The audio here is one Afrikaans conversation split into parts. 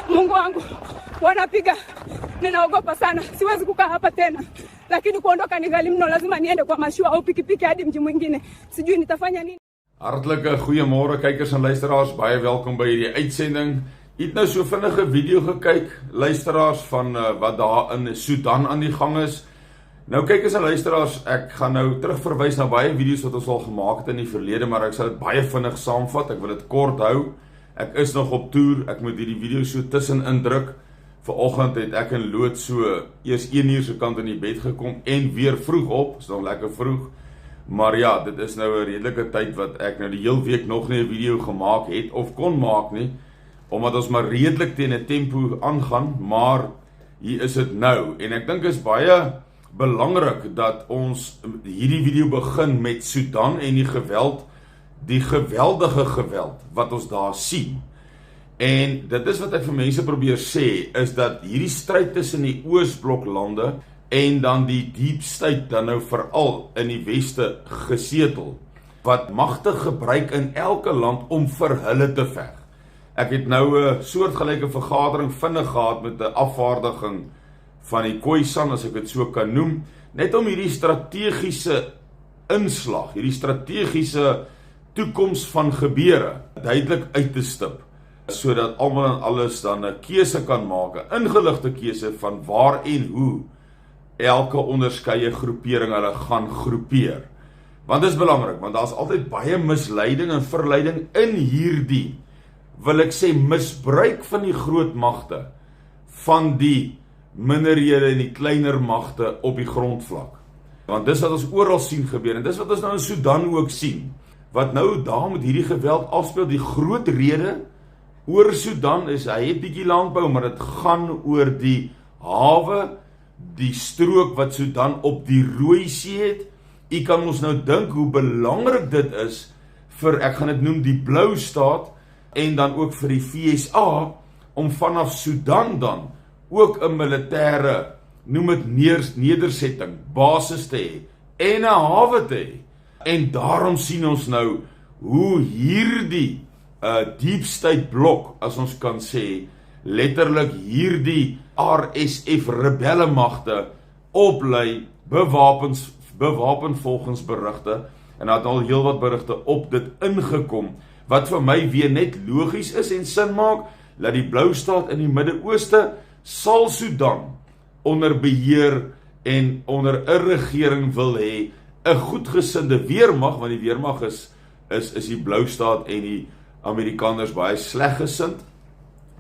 Mungu wangu, wanapiga, ninaogopa sana, siwezi kukaa hapa tena, lakini kuondoka ni ghali mno, lazima niende kwa mashua au pikipiki hadi mji mwingine, sijui nitafanya nini. Hartlike goeiemôre kykers en luisteraars, baie welkom by hierdie uitsending. Jy het nou so vinnige video gekyk, luisteraars, van wat daar in Sudan aan die gang is. Nou kykers en luisteraars, ek gaan nou terugverwys na baie video's wat ons al gemaak het in die verlede, maar ek sal dit baie vinnig saamvat, ek wil dit kort hou. Ek is nog op toer, ek moet hierdie video so tussen indruk. Vanoggend het ek in Lood so eers 1 uur se kant in die bed gekom en weer vroeg op, is nog lekker vroeg. Maar ja, dit is nou 'n redelike tyd wat ek nou die heel week nog nie 'n video gemaak het of kon maak nie, omdat ons maar redelik teen 'n tempo aangaan, maar hier is dit nou. En ek dink is baie belangrik dat ons hierdie video begin met Sudan en die geweldige geweld wat ons daar sien. En dit is wat ek vir mense probeer sê, is dat hierdie stryd tussen die Oosbloklande en dan die Deep State dan nou veral in die Weste gesetel, wat magte gebruik in elke land om vir hulle te veg. Ek het nou 'n soortgelyke vergadering vinnig gehad met 'n afvaardiging van die Khoisan, as ek dit so kan noem, net om hierdie strategiese inslag, hierdie strategiese toekoms van gebeure duidelik uit te stip, sodat almal en alles dan 'n keuse kan maak, 'n ingeligte keuse van waar en hoe elke onderskeie groepering hulle gaan groepeer. Want dit is belangrik, want daar is altyd baie misleiding en verleiding in hierdie, wil ek sê, misbruik van die groot magte, van die minderhede en die kleiner magte op die grondvlak. Want dis wat ons oral sien gebeur, en dis wat ons nou in Sudan ook sien, wat nou daar met hierdie geweld afspeel. Die groot rede oor Sudan is, hy het bietjie landbou, maar dit gaan oor die hawe, die strook wat Sudan op die Rooi See het. U kan ons nou dink hoe belangrik dit is vir, ek gaan dit noem, die Blou Staat, en dan ook vir die FSA, om vanaf Sudan dan ook 'n militêre, noem dit nedersetting, basis te hê, en 'n hawe te hê. En daarom sien ons nou hoe hierdie Deep State blok, as ons kan sê, letterlik hierdie RSF rebellemagte oplei, bewapen volgens berigte, en daar het al heel wat berigte op dit ingekom, wat vir my weer net logies is en sin maak, dat die Blou Staat in die Midde-Ooste sal Sudan onder beheer en onder 'n regering wil hê, 'n goedgesinde weermag, want die weermag is die Blou Staat en die Amerikaners baie sleggesind.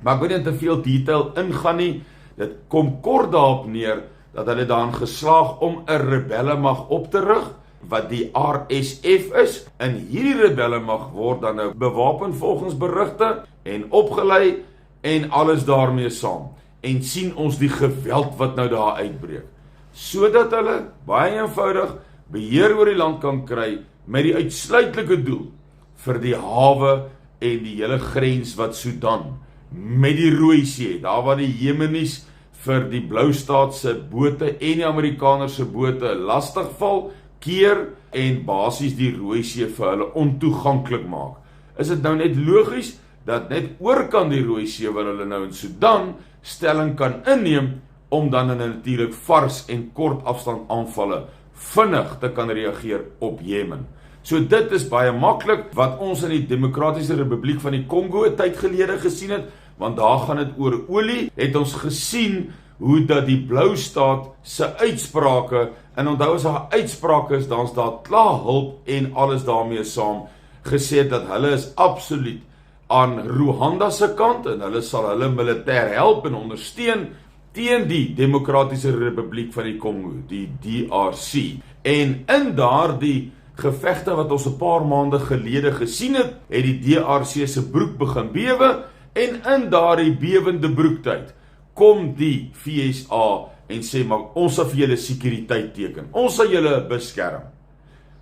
Maar ek wil nie te veel detail ingaan nie. Dit kom kort daarop neer dat hulle daarin geslaag om 'n rebellemag op te rig, wat die RSF is. En hierdie rebellemag word dan nou bewapen volgens berigte en opgelei en alles daarmee saam. En sien ons die geweld wat nou daar uitbreek, sodat hulle baie eenvoudig beheer oor die land kan kry met die uitsluitlike doel vir die hawe en die hele grens wat Sudan met die Rooi See, daar waar die Jemenies vir die Blou Staat se bote en die Amerikaners se bote lastig val, keer en basies die Rooi See vir hulle ontoeganklik maak. Is dit nou net logies dat net oorkant die Rooi See, waar hulle nou in Sudan stelling kan inneem, om dan in natuurlik vars en kort afstand aanvalle vinnig te kan reageer op Jemen. So dit is baie maklik wat ons in die Demokratiese Republiek van die Kongo 'n tyd gelede gesien het, want daar gaan dit oor olie, het ons gesien hoe dat die Blou Staat se uitsprake, en onthou as daar uitsprake is, dan is daar klaar hulp en alles daarmee saam, gesê dat hulle is absoluut aan Rwanda se kant, en hulle sal hulle militêr help en ondersteun teen die Demokratiese Republiek van die Kongo, die DRC. En in daardie gevegte wat ons 'n paar maande gelede gesien het, het die DRC se broek begin bewe, en in daardie bewende broektyd kom die FSA en sê, maar ons sal vir julle sekuriteit teken, ons sal julle beskerm.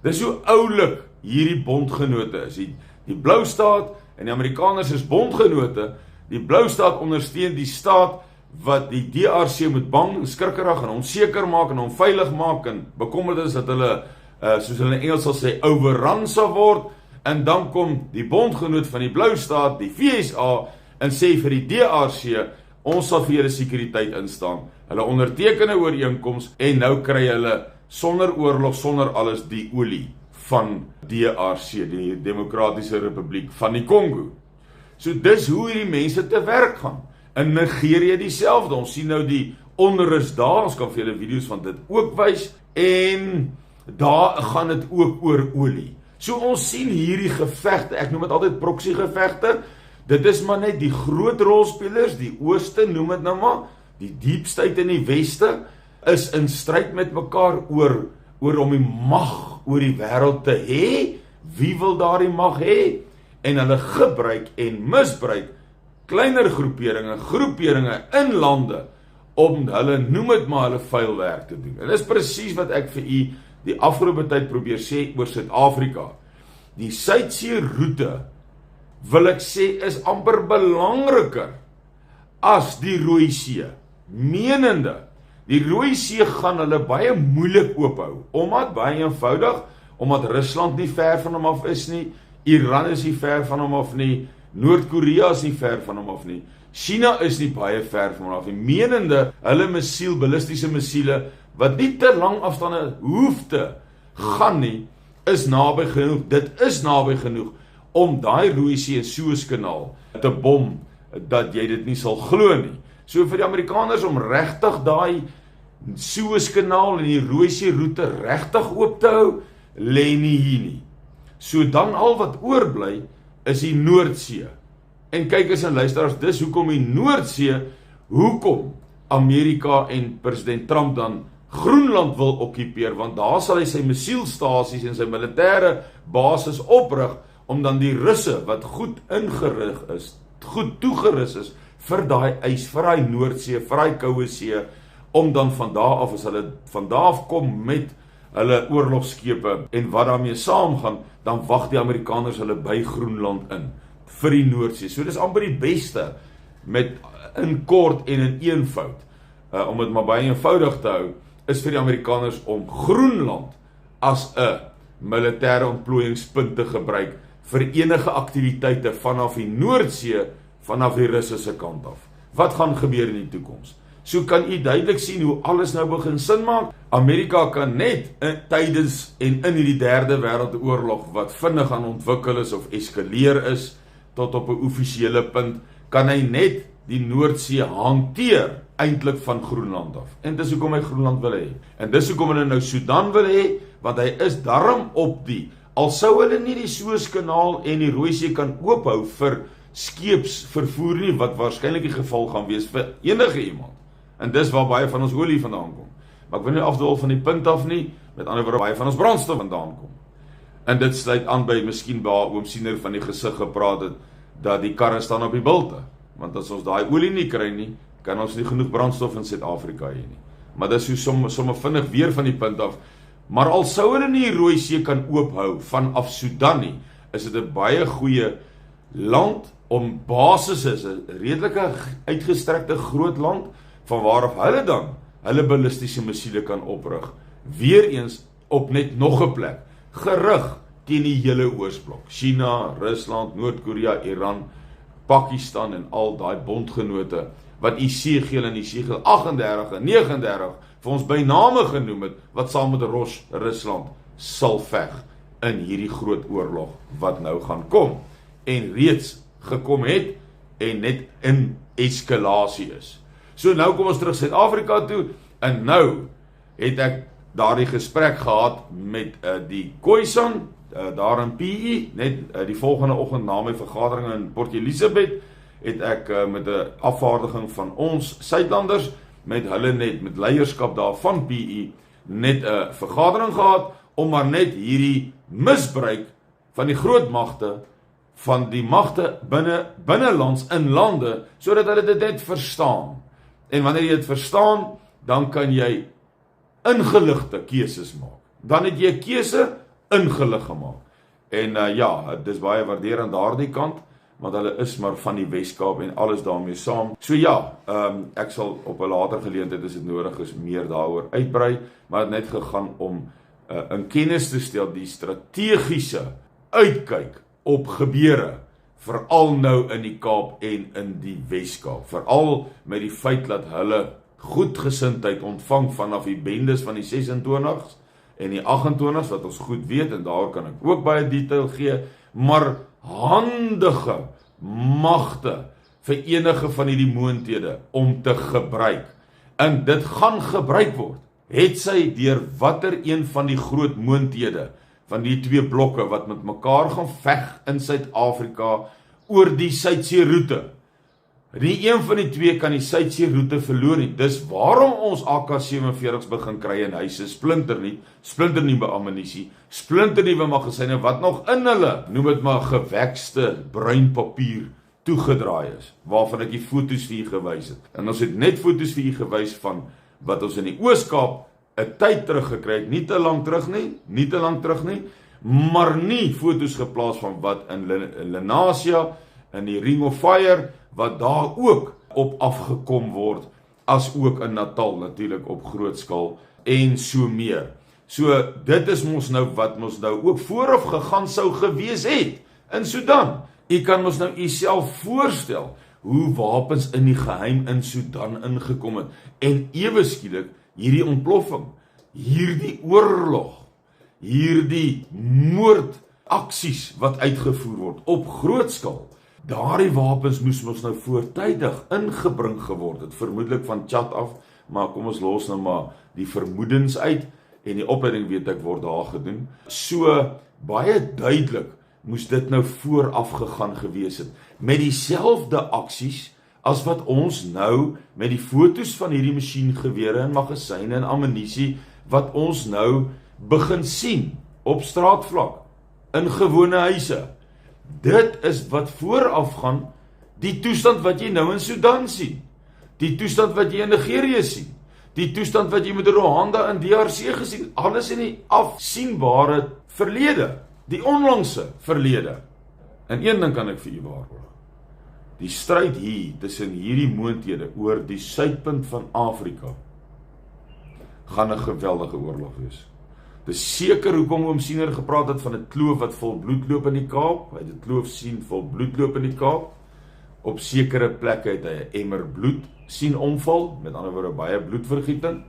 Dis hoe oulik hierdie bondgenote is. Die Blou Staat en die Amerikaners is bondgenote. Die Blou Staat ondersteun die staat wat die DRC moet bang, skrikkerig en onseker maak en onveilig maak en bekommerd is dat hulle, soos hulle in Engels sal sê, overrun sal word. En dan kom die bondgenoot van die Blou Staat, die FSA, en sê vir die DRC, ons sal vir julle sekuriteit instaan. Hulle onderteken 'n ooreenkoms en nou kry hulle sonder oorlog, sonder alles die olie van DRC, die Demokratiese Republiek van die Kongo. So dis hoe hierdie mense te werk gaan. In Nigerië dieselfde, ons sien nou die onrus daar, ons kan vir julle video's van dit ook wys, en daar gaan dit ook oor olie. So ons sien hierdie gevegte, ek noem dit altyd proxy gevegte, dit is maar net die groot rolspelers, die ooste, noem dit nou maar, die deep state in die weste, is in stryd met mekaar oor om die mag oor die wêreld te hê. Wie wil daardie mag hê? En hulle gebruik en misbruik kleiner groeperinge in lande om hulle, noem dit maar, hulle vuil werk te doen. En dis presies wat ek vir u die afgelope tyd probeer sê oor Suid-Afrika. Die Suidsee roete, wil ek sê, is amper belangriker as die Rooi See. Menende, die Rooi See gaan hulle baie moeilik oophou, baie eenvoudig, omdat Rusland nie ver van hom af is nie, Iran is nie ver van hom af nie, Noord-Korea is nie ver van hom af nie, China is nie baie ver van hom af nie, menende, hulle ballistiese missiele, wat nie te lang afstande hoef te gaan nie, is naby genoeg, dit is naby genoeg, om daai Rooi See en Suezkanaal te bom, dat jy dit nie sal glo nie. So vir die Amerikaners om regtig daai Suezkanaal en die Rooi See roete regtig oop te hou, lê nie hier nie. So dan al wat oorbly is die Noordsee. En kykers en luisteraars, dis hoekom die Noordsee, hoekom Amerika en president Trump dan Groenland wil okkupeer, want daar sal hy sy missielstasies en sy militêre basis oprig, om dan die Russe, wat goed ingerig is, goed toegerus is, vir daai ys, vir daai Noordsee, vir daai koue see, om dan van daar af, as hulle van daar af kom met hulle oorlogskepe, en wat daarmee saamgaan, dan wag die Amerikaners hulle by Groenland in, vir die Noordsee. So dis amper die beste, met in kort en in eenvoud, om dit maar baie eenvoudig te hou, is vir die Amerikaners om Groenland as 'n militêre ontplooiingspunt te gebruik vir enige aktiwiteite vanaf die Noordsee, vanaf die Russiese kant af. Wat gaan gebeur in die toekoms? So kan u duidelik sien hoe alles nou begin sin maak. Amerika kan net tydens en in hierdie derde wêreldoorlog wat vinnig aan ontwikkel is of eskaleer is tot op 'n offisiële punt, kan hy net die Noordsee hanteer eintlik van Groenland af. En dis hoekom hy Groenland wil hê. En dis hoekom hulle nou Sudan wil hê, want hy is darm op die, al sou hulle nie die Suezkanaal en die Rooi See kan oophou vir skeepsvervoer nie, wat waarskynlik die geval gaan wees vir enige iemand. En dis waar baie van ons olie vandaan kom. Maar ek wil nie afdwaal van die punt af nie, met ander woorde baie van ons brandstof vandaan kom. En dit sluit aan by miskien waar oom Siener van die gesig gepraat het, dat die karre staan op die bilte. Want as ons daai olie nie kry nie, kan ons nie genoeg brandstof in Suid-Afrika hê nie. Maar dis hoe somme vinnig weer van die punt af. Maar al sou hulle nie die Rooi See kan oophou vanaf Sudan nie, is dit 'n baie goeie land om basis is, 'n redelike uitgestrekte groot land, van waarop hulle dan hulle ballistiese missiele kan oprig. Weereens op net nog 'n plek, gerig teen die hele Oosblok. China, Rusland, Noord-Korea, Iran, Pakistan en al daai bondgenote, wat Esegiel en Esegiel 38 en 39 vir ons by name genoem het, wat saam met Rusland sal veg in hierdie groot oorlog wat nou gaan kom, en reeds gekom het, en net in eskalasie is. So nou kom ons terug Suid-Afrika toe, en nou het ek daardie gesprek gehad met die Khoisan, daar in PE, net die volgende oggend na my vergadering in Port Elizabeth, het ek met 'n afvaardiging van ons Suidlanders, met hulle net, met leierskap daar van PE, net 'n vergadering gehad, om maar net hierdie misbruik van die groot magte, van die magte binnelands in lande, sodat hulle dit net verstaan. En wanneer jy dit verstaan, dan kan jy ingeligte keuses maak. Dan het jy 'n keuse ingelig gemaak. En ja, dis baie waardeer aan daardie kant, want hulle is maar van die Weskaap en alles daarmee saam. So ja, ek sal op 'n later geleentheid, as dit nodig is, meer daaroor uitbrei, maar het net gegaan om in kennis te stel die strategiese uitkyk op gebeure veral nou in die Kaap en in die Weskaap, veral met die feit dat hulle goedgesindheid ontvang vanaf die bendes van die 26s en die 28s, wat ons goed weet, en daar kan ek ook baie detail gee, maar handige magte vir enige van hierdie moonthede om te gebruik. En dit gaan gebruik word, het sy deur watter een van die groot moonthede van die twee blokke wat met mekaar gaan veg in Suid-Afrika oor die Suidsee roete. Nie een van die twee kan die Suidsee roete verloor nie. Dis waarom ons AK-47's begin kry in huise, splinternuwe ammunisie, splinternuwe magasyne wat nog in hulle, noem dit maar gewekste bruin papier toegedraai is, waarvan ek die foto's vir u gewys het. En ons het net foto's vir u gewys van wat ons in die Ooskaap 'n tyd teruggekry het, nie te lank terug nie, maar nie foto's geplaas van wat in Lenasia, in die Ring of Fire, wat daar ook op afgekom word, as ook in Natal natuurlik op groot skaal en so meer. So dit is mos nou wat mos nou ook vooraf gegaan sou gewees het in Sudan. U kan mos nou uself voorstel hoe wapens in die geheim in Sudan ingekom het en ewe skielik hierdie ontploffing, hierdie oorlog, hierdie moordaksies wat uitgevoer word op groot skaal. Daardie wapens moes ons nou voortydig ingebring geword het, vermoedelik van Tjad af, maar kom ons los nou maar die vermoedens uit, en die opleiding weet ek word daar gedoen. So baie duidelik moes dit nou vooraf gegaan gewees het, met dieselfde aksies as wat ons nou met die foto's van hierdie masjiengewere en magasyne en ammunisie, wat ons nou begin sien op straatvlak, in gewone huise. Dit is wat vooraf gaan, die toestand wat jy nou in Sudan sien, die toestand wat jy in Nigerië sien, die toestand wat jy met Rwanda en DRC gesien, alles in die afsienbare verlede, die onlangse verlede. En een ding kan ek vir u waarborg, die stryd hier tussen hierdie moonthede oor die suidpunt van Afrika gaan 'n geweldige oorlog wees. Dis seker hoekom oom Siener gepraat het van 'n kloof wat vol bloed loop in die Kaap. Hy het 'n kloof sien vol bloed loop in die Kaap. Op sekere plekke het hy 'n emmer bloed sien omval, met ander woorde baie bloedvergieting.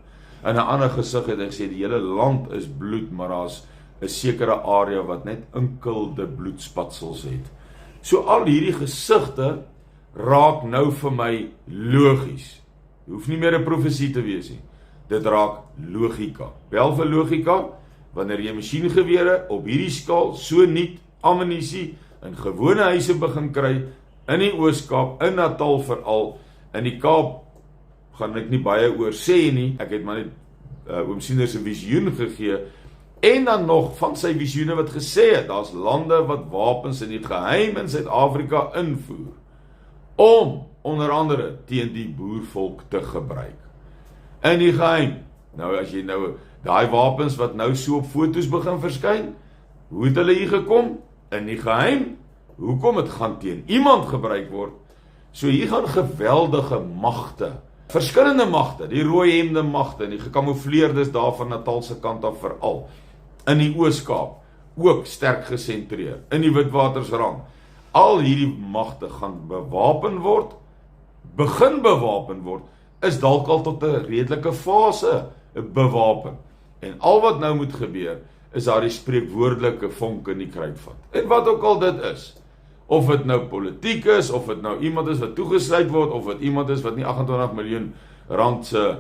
In 'n ander gesig het hy gesê die hele land is bloed, maar daar's 'n sekere area wat net enkelde bloedspatsels het. So al hierdie gesigte raak nou vir my logies. Dit hoef nie meer 'n profesie te wees nie. Dit raak logika. Wel vir logika, wanneer jy masjiengewere op hierdie skaal, so nuut ammunisie in gewone huise begin kry, in die Ooskaap, in Natal veral, in die Kaap, gaan ek nie baie oor sê nie, ek het maar net oom Siener se visioen gegee, en dan nog van sy visioene wat gesê het, daar's lande wat wapens in die geheim in Suid-Afrika invoer, om onder andere teen die boervolk te gebruik. In die geheim. Nou as jy nou daai wapens wat nou so op foto's begin verskyn, hoe het hulle hier gekom? In die geheim. Hoekom? Het gaan teen iemand gebruik word. So hier gaan geweldige magte, verskillende magte, die rooi hemde magte, die gekamoufleerdes daar van Natal se kant af veral, in die Ooskaap, ook sterk gesentreer, in die Witwatersrand. Al hierdie magte gaan bewapen word, begin bewapen word, is dalk al tot 'n redelike fase bewapen. En al wat nou moet gebeur, is daar die spreekwoordelike vonk in die kruitvat. En wat ook al dit is, of dit nou politiek is, of dit nou iemand is wat toegesluit word, of dit iemand is wat nie 28 miljoen rand se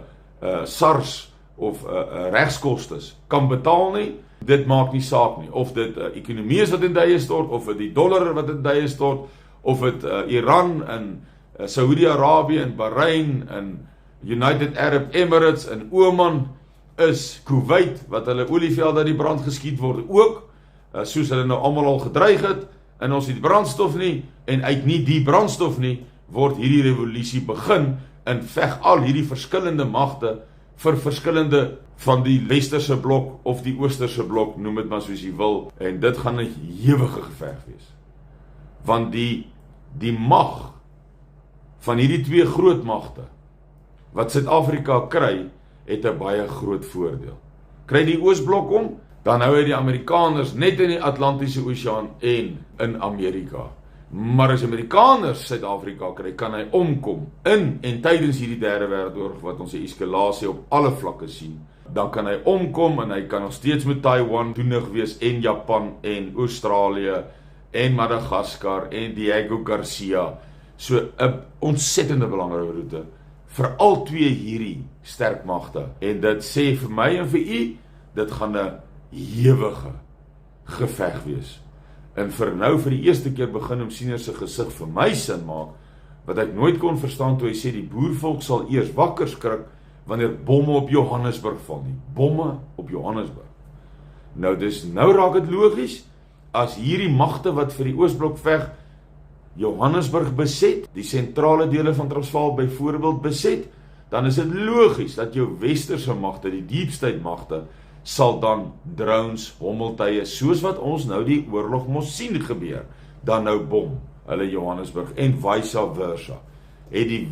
SARS of regskostes kan betaal nie, dit maak nie saak nie. Of dit ekonomie is wat in duie stort, of dit die dollar wat in duie stort, of dit Iran en Saudi-Arabië en Bahrein en United Arab Emirates en Oman is, Kuwait, wat hulle olievelde in die brand geskiet word ook, soos hulle nou almal al gedreig het, en ons het brandstof nie, en uit nie die brandstof nie, word hierdie revolusie begin, en veg al hierdie verskillende magte vir verskillende van die westerse blok of die oosterse blok, noem dit maar soos jy wil, en dit gaan 'n ewige geveg wees. Want die mag van hierdie twee groot magte wat Suid-Afrika kry, het 'n baie groot voordeel. Kry die Oosblok om, dan hou hy die Amerikaners net in die Atlantiese Oseaan en in Amerika. Maar as Amerikaners Suid-Afrika kry, kan hy omkom in en tydens hierdie derde wêreldoorlog wat ons 'n eskalasie op alle vlakke sien. Dan kan hy omkom en hy kan nog steeds met Taiwan doenig wees en Japan en Australië en Madagaskar en Diego Garcia. So 'n ontsettende belangrike roete vir al twee hierdie sterk magte. En dit sê vir my en vir u, dit gaan 'n ewige geveg wees. En vir die eerste keer begin Senior se gesig vir my sin maak, wat ek nooit kon verstaan toe hy sê die boervolk sal eers wakker skrik wanneer bomme op Johannesburg val nie. Bomme op Johannesburg. Nou raak dit logies, as hierdie magte wat vir die Oosblok veg, Johannesburg beset, die sentrale dele van Transvaal byvoorbeeld beset, dan is dit logies dat jou westerse magte, die deep state magte, sal dan drones, hommeltuie, soos wat ons nou die oorlog mos sien gebeur, dan nou bom hulle Johannesburg en vice versa. Het die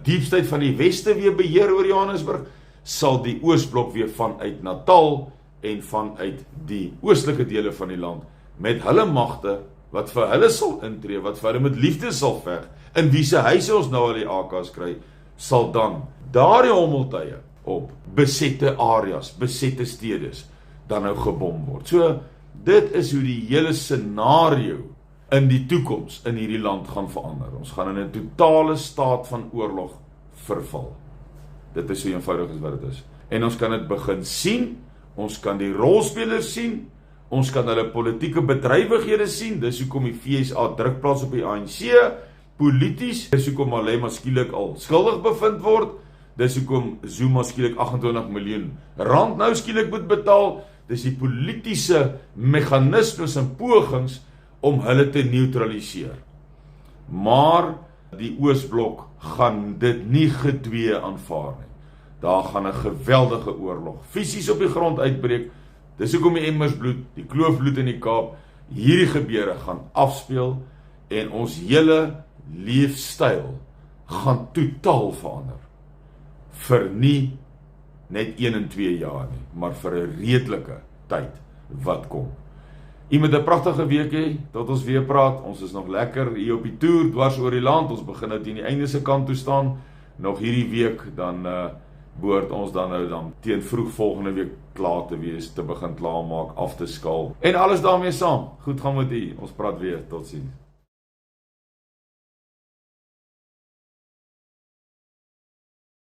deep state van die weste weer beheer oor Johannesburg, sal die Oosblok weer vanuit Natal en vanuit die oostelike dele van die land met hulle magte wat vir hulle sal intree, wat vir hulle met liefde sal veg, in wie se huise ons nou al die AK's kry, sal dan daardie hommeltuie op besette areas, besette stedes, dan nou gebom word. So, dit is hoe die hele scenario in die toekoms in hierdie land gaan verander. Ons gaan in 'n totale staat van oorlog verval. Dit is so eenvoudig as wat dit is. En ons kan dit begin sien, ons kan die rolspelers sien, ons kan hulle politieke bedrywighede sien, dis hoekom die FSA druk plaas op die ANC, polities, dis hoekom Malema skielik al skuldig bevind word, dis hoekom Zuma skielik 28 miljoen rand nou skielik moet betaal, dis die politiese meganismes en pogings om hulle te neutraliseer. Maar die Oosblok gaan dit nie gedwee aanvaar nie. Daar gaan 'n geweldige oorlog fisies op die grond uitbreek. Dis hoekom die Emmersbloed, die Kloofbloed in die Kaap, hierdie gebeure gaan afspeel en ons hele leefstyl gaan totaal verander. Vir nie net 1 en 2 jaar nie, maar vir 'n redelike tyd wat kom. U moet 'n pragtige week hê, tot ons weer praat. Ons is nog lekker hier op die toer, dwars oor die land. Ons begin nou teen die einde se kant toe staan. Nog hierdie week, dan behoort ons dan teen vroeg volgende week klaar te wees, te begin klaarmaak, af te skaal. En alles daarmee saam. Goed gaan met u. Ons praat weer. Totsiens.